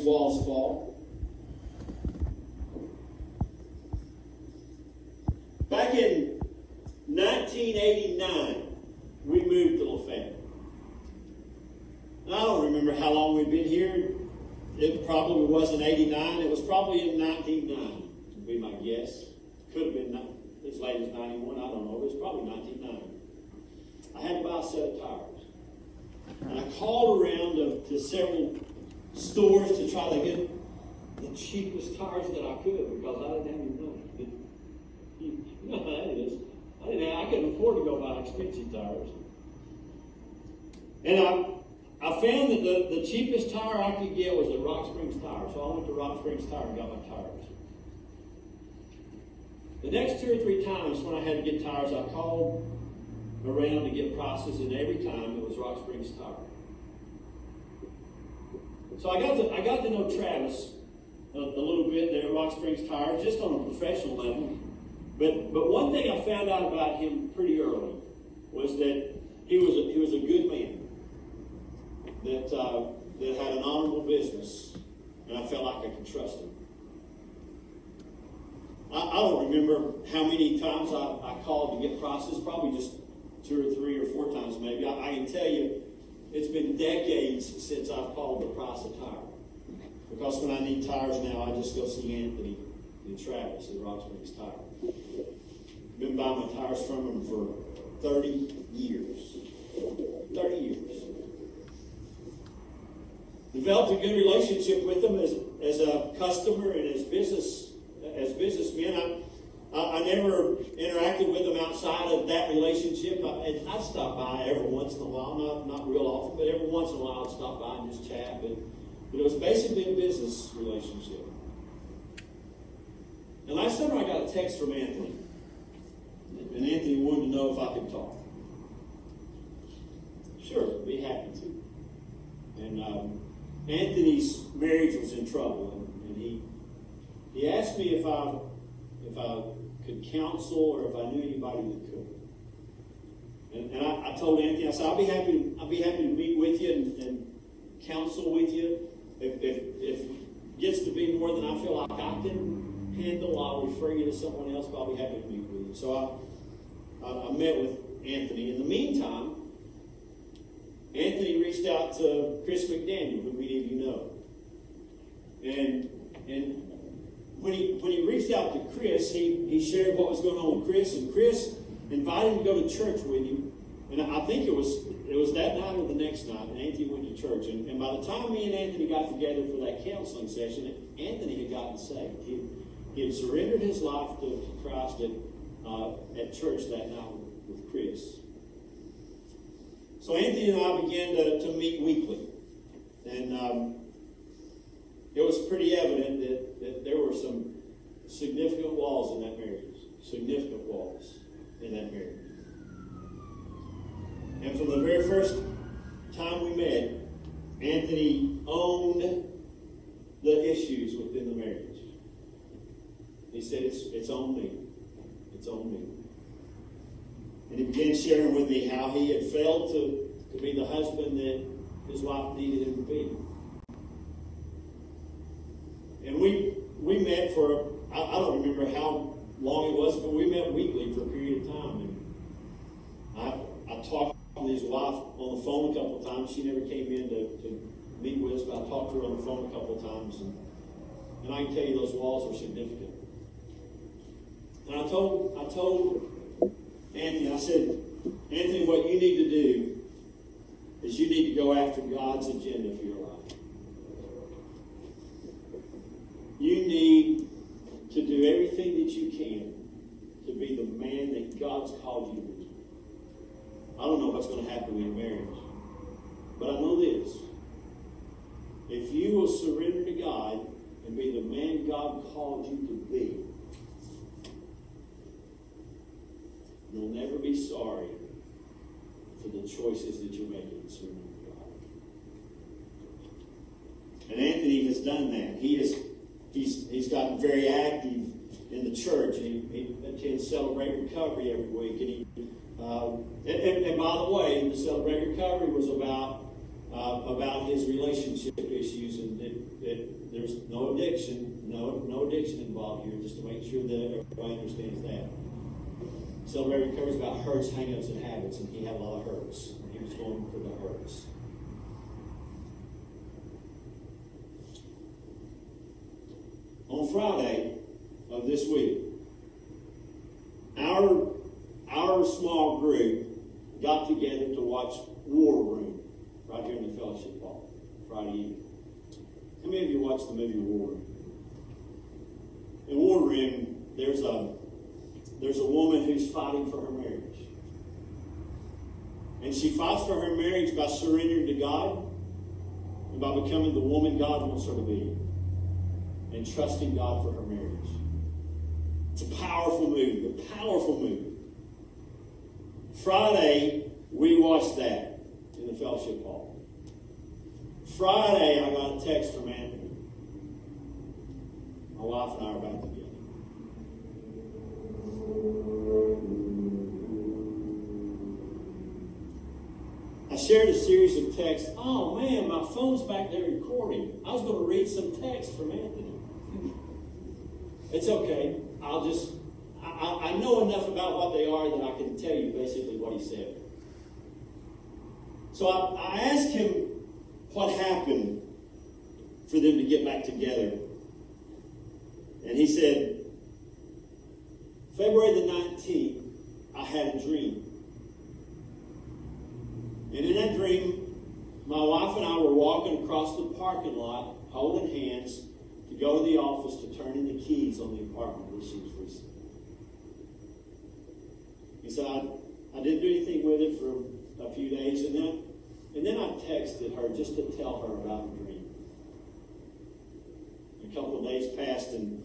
walls fall. Back in 1989, we moved to Lafayette. I don't remember how long we'd been here. It probably wasn't 89. It was probably in 1990, would be my guess. Could have been as late as 91. I don't know. It was probably 1990. I had to buy a set of tires. And I called around to several stores to try to get the cheapest tires that I could because I didn't have any money. You know how that is. I couldn't afford to go buy expensive tires. And I found that the cheapest tire I could get was at Rock Springs Tire. So I went to Rock Springs Tire and got my tires. The next 2 or 3 times when I had to get tires, I called around to get prices, and every time it was Rock Springs Tire. So I got to know Travis a little bit there at Rock Springs Tire, just on a professional level. But one thing I found out about him pretty early was that he was a good man that had an honorable business, and I felt like I could trust him. I don't remember how many times I called to get prices, probably just 2 or 3 or 4 times maybe. I can tell you, it's been decades since I've called the price of tire. Because when I need tires now, I just go see Anthony and Travis at Rock Springs Tire. Been buying my tires from them for 30 years. 30 years. Developed a good relationship with them as a customer and as businessmen. I never interacted with them outside of that relationship. I'd stop by every once in a while, not real often, but every once in a while I'd stop by and just chat. But it was basically a business relationship. And last summer I got a text from Anthony. And Anthony wanted to know if I could talk. Sure, be happy to. And Anthony's marriage was in trouble, and he asked me if I could counsel or if I knew anybody that could. And I told Anthony, I said, I'll be happy to meet with you and counsel with you. If it gets to be more than I feel like I can handle, I'll refer you to someone else, but I'll be happy to meet with you. So I met with Anthony. In the meantime, Anthony reached out to Chris McDaniel, who many of you know. And when he reached out to Chris, he shared what was going on with Chris, and Chris invited him to go to church with him. And I think it was that night or the next night, and Anthony went to church. And by the time me and Anthony got together for that counseling session, Anthony had gotten saved. He had surrendered his life to Christ at church that night with Chris. So Anthony and I began to meet weekly. And it was pretty evident that there were some significant walls in that marriage. Significant walls in that marriage. And from the very first time we met, Anthony owned the issues within the marriage. He said, it's on me. It's on me. And he began sharing with me how he had failed to be the husband that his wife needed him to be. And we met for, I don't remember how long it was, but we met weekly for a period of time. And I talked to his wife on the phone a couple of times. She never came in to meet with us, but I talked to her on the phone a couple of times. And I can tell you those walls are significant. And I told Anthony, I said, Anthony, what you need to do is you need to go after God's agenda for your life. You need to do everything that you can to be the man that God's called you to be. I don't know what's going to happen in your marriage, but I know this. If you will surrender to God and be the man God called you to be, you'll never be sorry for the choices that you're making in serving God. And Anthony has done that. He's gotten very active in the church. He attends Celebrate Recovery every week. And by the way, the Celebrate Recovery was about his relationship issues and there's no addiction, no addiction involved here, just to make sure that everybody understands that. Celebrated recovery is about hurts, hang-ups, and habits, and he had a lot of hurts. And he was going for the hurts. On Friday of this week, our small group got together to watch War Room right here in the fellowship hall Friday evening. How many of you watched the movie War Room? In War Room, there's a woman who's fighting for her marriage. And she fights for her marriage by surrendering to God and by becoming the woman God wants her to be and trusting God for her marriage. It's a powerful movie, a powerful movie. Friday, we watched that in the fellowship hall. Friday, I got a text from Anthony. My wife and I are back together. I shared a series of texts. Oh man, my phone's back there recording. I was going to read some text from Anthony. It's okay. I know enough about what they are that I can tell you basically what he said. So I asked him what happened for them to get back together. And he said, February the 19th, I had a dream. And in that dream, my wife and I were walking across the parking lot, holding hands, to go to the office to turn in the keys on the apartment where she was recently. He said, I didn't do anything with it for a few days, and then I texted her just to tell her about the dream. A couple of days passed, and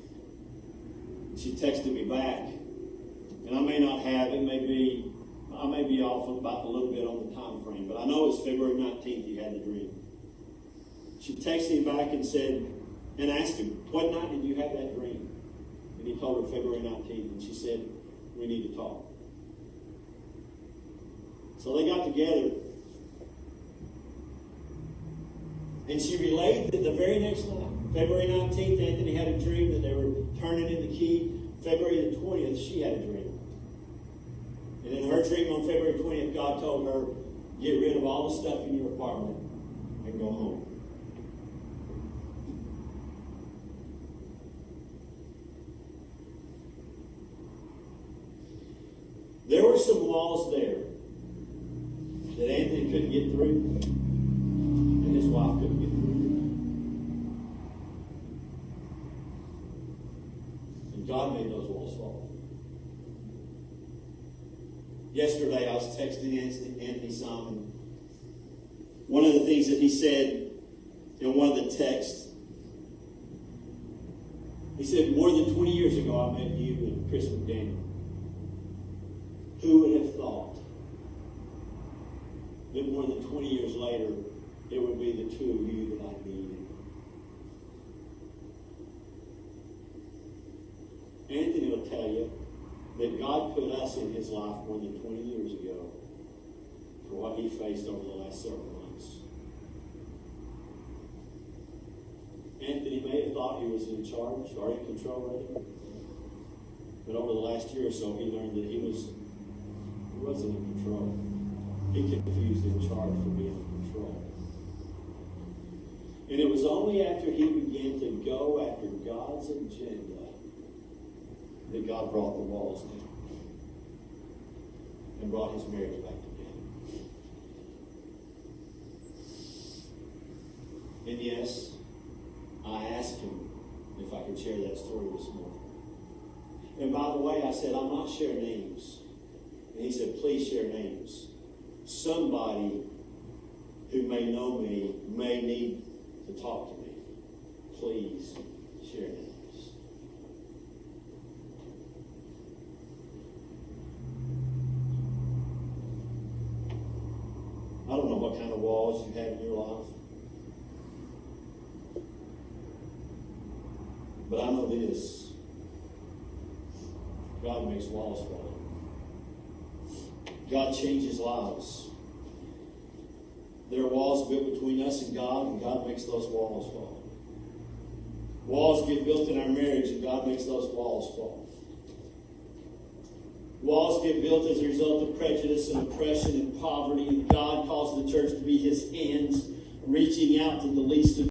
she texted me back. And I may not have, I may be off about a little bit on the time frame, but I know it's February 19th you had the dream. She texted me back and said, and asked him, what night did you have that dream? And he told her February 19th, and she said, we need to talk. So they got together, and she relayed that the very next night, February 19th, Anthony had a dream that they were turning in the key. February the 20th, she had a dream. And in her dream on February 20th, God told her, get rid of all the stuff in your apartment and go home. There were some walls there that Anthony couldn't get through, and his wife couldn't get through. And God made those walls fall. Yesterday, I was texting Anthony Simon. One of the things that he said in one of the texts, he said, more than 20 years ago, I met you and Chris McDaniel. Who would have thought that more than 20 years later, it would be the two of you that I needed? Anthony will tell you that God put us in his life more than 20 years ago for what he faced over the last several months. Anthony may have thought he was in charge or in control rather, but over the last year or so, he learned that he wasn't in control. He confused in charge for being in control. And it was only after he began to go after God's agenda that God brought the walls down and brought his marriage back together. And yes, I asked him if I could share that story this morning. And by the way, I said, I'm not sharing names. And he said, please share names. Somebody who may know me may need to talk to me. Please share names. I don't know what kind of walls you have in your life. But I know this. God makes walls fall. God changes lives. There are walls built between us and God makes those walls fall. Walls get built in our marriage, and God makes those walls fall. Walls get built as a result of prejudice and oppression and poverty, and God calls the church to be His hands reaching out to the least of